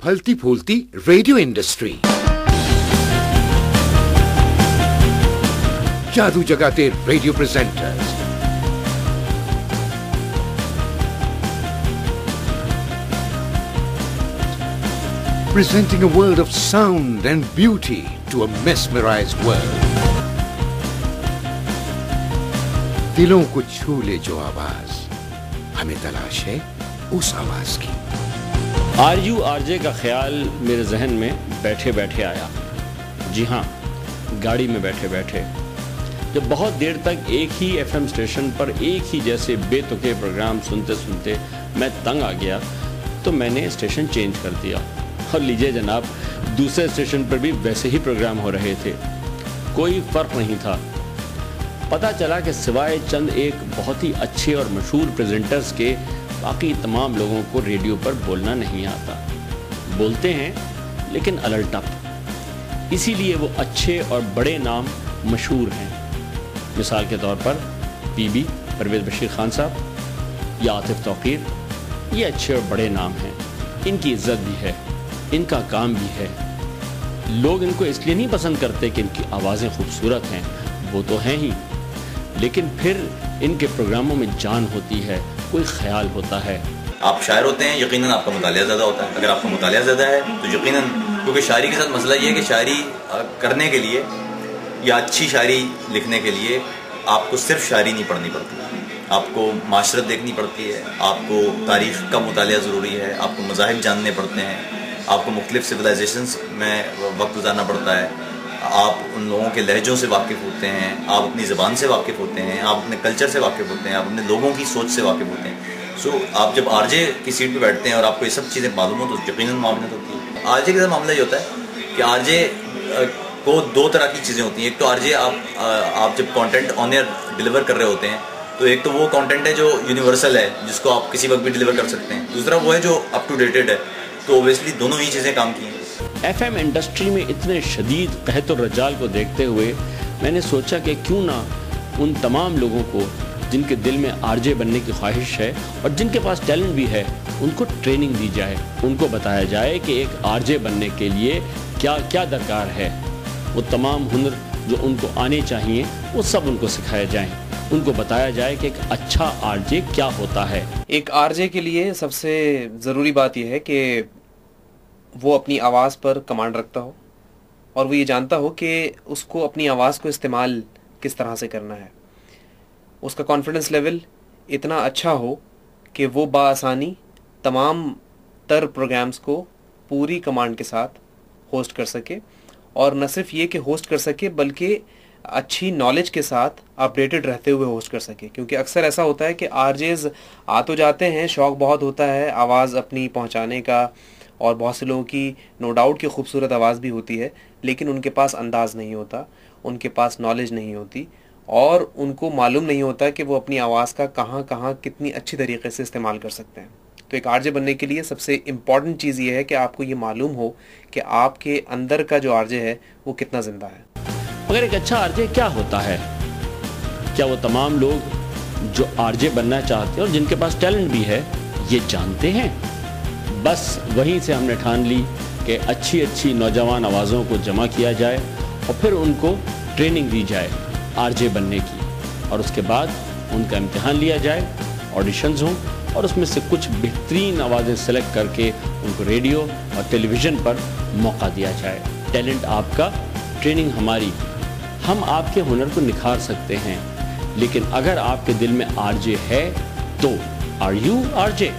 پھلتی پھولتی radio industry, جادو جگاتے radio presenters, presenting a world of sound and beauty to a mesmerized world. دلوں کو چھو لے جو آواز، ہمیں تلاش ہے اس آواز کی۔ آر یو آر جے کا خیال میرے ذہن میں بیٹھے بیٹھے آیا، جی ہاں، گاڑی میں بیٹھے بیٹھے، جب بہت دیر تک ایک ہی ایف ایم اسٹیشن پر ایک ہی جیسے بے تکے پروگرام سنتے سنتے میں تنگ آ گیا تو میں نے اسٹیشن چینج کر دیا، اور لیجئے جناب، دوسرے اسٹیشن پر بھی ویسے ہی پروگرام ہو رہے تھے، کوئی فرق نہیں تھا۔ پتہ چلا کہ سوائے چند ایک بہت ہی اچھے اور مشہور پریزنٹرز کے باقی تمام لوگوں کو ریڈیو پر بولنا نہیں آتا، بولتے ہیں لیکن الٹپ، اسی لیے وہ اچھے اور بڑے نام مشہور ہیں۔ مثال کے طور پر پی بی پرویز بشیر خان صاحب یا عاطف توقیر، یہ اچھے اور بڑے نام ہیں، ان کی عزت بھی ہے، ان کا کام بھی ہے۔ لوگ ان کو اس لیے نہیں پسند کرتے کہ ان کی آوازیں خوبصورت ہیں، وہ تو ہیں ہی، لیکن پھر ان کے پروگراموں میں جان ہوتی ہے، کوئی خیال ہوتا ہے۔ آپ شاعر ہوتے ہیں، یقیناً آپ کا مطالعہ زیادہ ہوتا ہے، اگر آپ کا مطالعہ زیادہ ہے تو یقیناً، کیونکہ شاعری کے ساتھ مسئلہ یہ ہے کہ شاعری کرنے کے لیے یا اچھی شاعری لکھنے کے لیے آپ کو صرف شاعری نہیں پڑھنی پڑتی، آپ کو معاشرت دیکھنی پڑتی ہے، آپ کو تاریخ کا مطالعہ ضروری ہے، آپ کو مذاہب جاننے پڑتے ہیں، آپ کو مختلف سویلائزیشنز میں وقت گزارنا پڑتا ہے، آپ ان لوگوں کے لہجوں سے واقف ہوتے ہیں، آپ اپنی زبان سے واقف ہوتے ہیں، آپ اپنے کلچر سے واقف ہوتے ہیں، آپ اپنے لوگوں کی سوچ سے واقف ہوتے ہیں۔ سو آپ جب آر جے کی سیٹ پہ بیٹھتے ہیں اور آپ کو یہ سب چیزیں معلوم ہو تو یقیناً معاملت ہوتی ہے۔ آر جے کے ساتھ معاملہ یہ ہوتا ہے کہ آر جے کو دو طرح کی چیزیں ہوتی ہیں، ایک تو آر جے آپ جب کانٹینٹ آن ایئر ڈیلیور کر رہے ہوتے ہیں تو ایک تو وہ کانٹینٹ ہے جو یونیورسل ہے، جس کو آپ کسی وقت بھی ڈیلیور کر سکتے ہیں، دوسرا وہ ہے جو اپ ٹو ڈیٹڈ ہے، تو اوبیسلی دونوں ہی چیزیں کام کی ہیں۔ ایف ایم انڈسٹری میں اتنے شدید قحط الرجال کو دیکھتے ہوئے میں نے سوچا کہ کیوں نہ ان تمام لوگوں کو جن کے دل میں آر جے بننے کی خواہش ہے اور جن کے پاس ٹیلنٹ بھی ہے، ان کو ٹریننگ دی جائے، ان کو بتایا جائے کہ ایک آر جے بننے کے لیے کیا کیا درکار ہے، وہ تمام ہنر جو ان کو آنے چاہیے وہ سب ان کو سکھائے جائیں، ان کو بتایا جائے کہ ایک اچھا آر جے کیا ہوتا ہے۔ ایک آر جے کے لیے سب سے ضروری بات یہ ہے کہ وہ اپنی آواز پر کمانڈ رکھتا ہو اور وہ یہ جانتا ہو کہ اس کو اپنی آواز کو استعمال کس طرح سے کرنا ہے، اس کا کانفیڈنس لیول اتنا اچھا ہو کہ وہ بآسانی تمام تر پروگرامز کو پوری کمانڈ کے ساتھ ہوسٹ کر سکے، اور نہ صرف یہ کہ ہوسٹ کر سکے بلکہ اچھی نالج کے ساتھ اپڈیٹڈ رہتے ہوئے ہوسٹ کر سکے، کیونکہ اکثر ایسا ہوتا ہے کہ آر جیز آ تو جاتے ہیں، شوق بہت ہوتا ہے آواز اپنی پہنچانے کا، اور بہت سے لوگوں کی نو ڈاؤٹ کی خوبصورت آواز بھی ہوتی ہے، لیکن ان کے پاس انداز نہیں ہوتا، ان کے پاس نالج نہیں ہوتی، اور ان کو معلوم نہیں ہوتا کہ وہ اپنی آواز کا کہاں کہاں کتنی اچھی طریقے سے استعمال کر سکتے ہیں۔ تو ایک آر جے بننے کے لیے سب سے امپورٹنٹ چیز یہ ہے کہ آپ کو یہ معلوم ہو کہ آپ کے اندر کا جو آر جے ہے وہ کتنا زندہ ہے۔ مگر ایک اچھا آر جے کیا ہوتا ہے؟ کیا وہ تمام لوگ جو آر جے بننا چاہتے ہیں اور جن کے پاس ٹیلنٹ بھی ہے یہ جانتے ہیں؟ بس وہیں سے ہم نے ٹھان لی کہ اچھی اچھی نوجوان آوازوں کو جمع کیا جائے اور پھر ان کو ٹریننگ دی جائے آر جے بننے کی، اور اس کے بعد ان کا امتحان لیا جائے، آڈیشنز ہوں، اور اس میں سے کچھ بہترین آوازیں سلیکٹ کر کے ان کو ریڈیو اور ٹیلی ویژن پر موقع دیا جائے۔ ٹیلنٹ آپ کا، ٹریننگ ہماری، ہم آپ کے ہنر کو نکھار سکتے ہیں، لیکن اگر آپ کے دل میں آر جے ہے تو آر یو آر جے؟